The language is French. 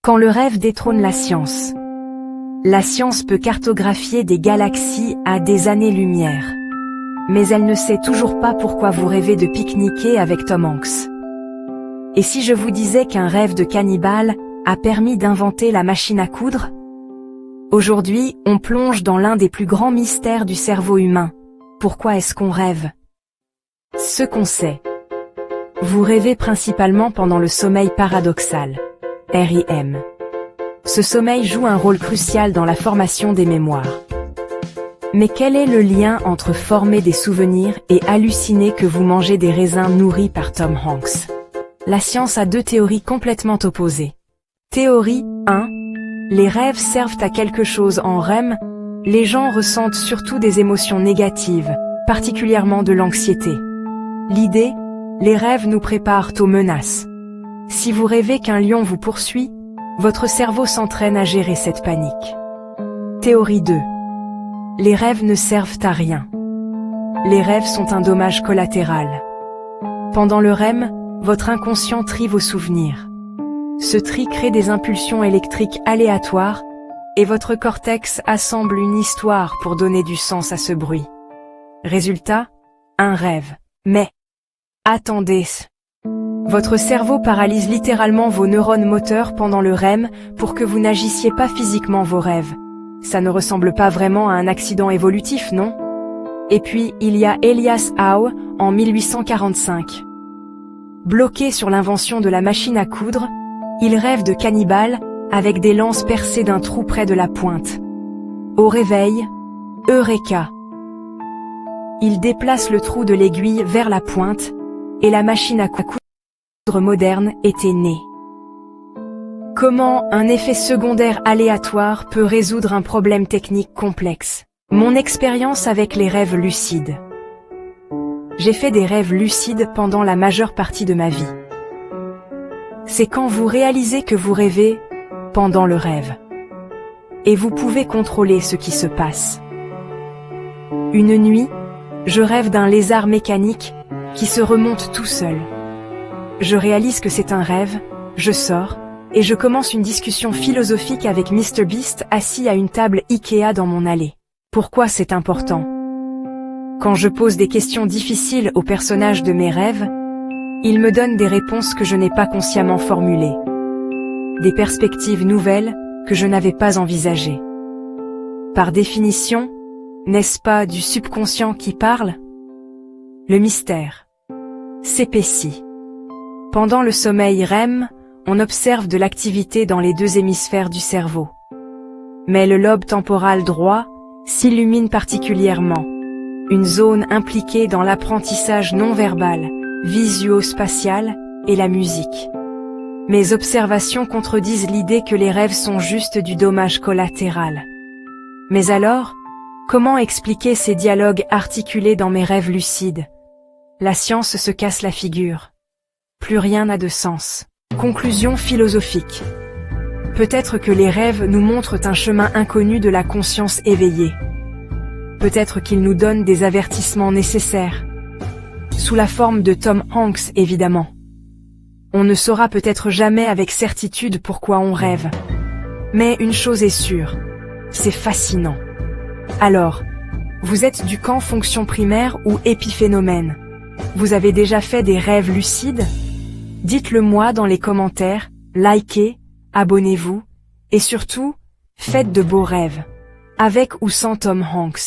Quand le rêve détrône la science. La science peut cartographier des galaxies à des années-lumière. Mais elle ne sait toujours pas pourquoi vous rêvez de pique-niquer avec Tom Hanks. Et si je vous disais qu'un rêve de cannibale a permis d'inventer la machine à coudre? Aujourd'hui, on plonge dans l'un des plus grands mystères du cerveau humain. Pourquoi est-ce qu'on rêve? Ce qu'on sait. Vous rêvez principalement pendant le sommeil paradoxal, REM. Ce sommeil joue un rôle crucial dans la formation des mémoires. Mais quel est le lien entre former des souvenirs et halluciner que vous mangez des raisins nourris par Tom Hanks? La science a deux théories complètement opposées. Théorie 1. Les rêves servent à quelque chose en REM. Les gens ressentent surtout des émotions négatives, particulièrement de l'anxiété. L'idée, les rêves nous préparent aux menaces. Si vous rêvez qu'un lion vous poursuit, votre cerveau s'entraîne à gérer cette panique. Théorie 2. Les rêves ne servent à rien. Les rêves sont un dommage collatéral. Pendant le REM, votre inconscient trie vos souvenirs. Ce tri crée des impulsions électriques aléatoires, et votre cortex assemble une histoire pour donner du sens à ce bruit. Résultat, un rêve. Mais, attendez. Votre cerveau paralyse littéralement vos neurones moteurs pendant le REM pour que vous n'agissiez pas physiquement vos rêves. Ça ne ressemble pas vraiment à un accident évolutif, non? Et puis, il y a Elias Howe, en 1845. Bloqué sur l'invention de la machine à coudre, il rêve de cannibale, avec des lances percées d'un trou près de la pointe. Au réveil, Eureka! Il déplace le trou de l'aiguille vers la pointe, et la machine à coudre moderne était née. Comment un effet secondaire aléatoire peut résoudre un problème technique complexe? Mon expérience avec les rêves lucides. J'ai fait des rêves lucides pendant la majeure partie de ma vie. C'est quand vous réalisez que vous rêvez pendant le rêve. Et vous pouvez contrôler ce qui se passe. Une nuit, je rêve d'un lézard mécanique qui se remonte tout seul. Je réalise que c'est un rêve, je sors, et je commence une discussion philosophique avec MrBeast assis à une table Ikea dans mon allée. Pourquoi c'est important? Quand je pose des questions difficiles aux personnages de mes rêves, ils me donnent des réponses que je n'ai pas consciemment formulées. Des perspectives nouvelles que je n'avais pas envisagées. Par définition, n'est-ce pas du subconscient qui parle? Le mystère s'épaissit. Pendant le sommeil REM, on observe de l'activité dans les deux hémisphères du cerveau. Mais le lobe temporal droit s'illumine particulièrement, une zone impliquée dans l'apprentissage non-verbal, visuo-spatial et la musique. Mes observations contredisent l'idée que les rêves sont juste du dommage collatéral. Mais alors, comment expliquer ces dialogues articulés dans mes rêves lucides? La science se casse la figure. Plus rien n'a de sens. Conclusion philosophique. Peut-être que les rêves nous montrent un chemin inconnu de la conscience éveillée. Peut-être qu'ils nous donnent des avertissements nécessaires. Sous la forme de Tom Hanks, évidemment. On ne saura peut-être jamais avec certitude pourquoi on rêve. Mais une chose est sûre, c'est fascinant. Alors, vous êtes du camp fonction primaire ou épiphénomène? Vous avez déjà fait des rêves lucides? Dites-le moi dans les commentaires, likez, abonnez-vous, et surtout, faites de beaux rêves. Avec ou sans Tom Hanks.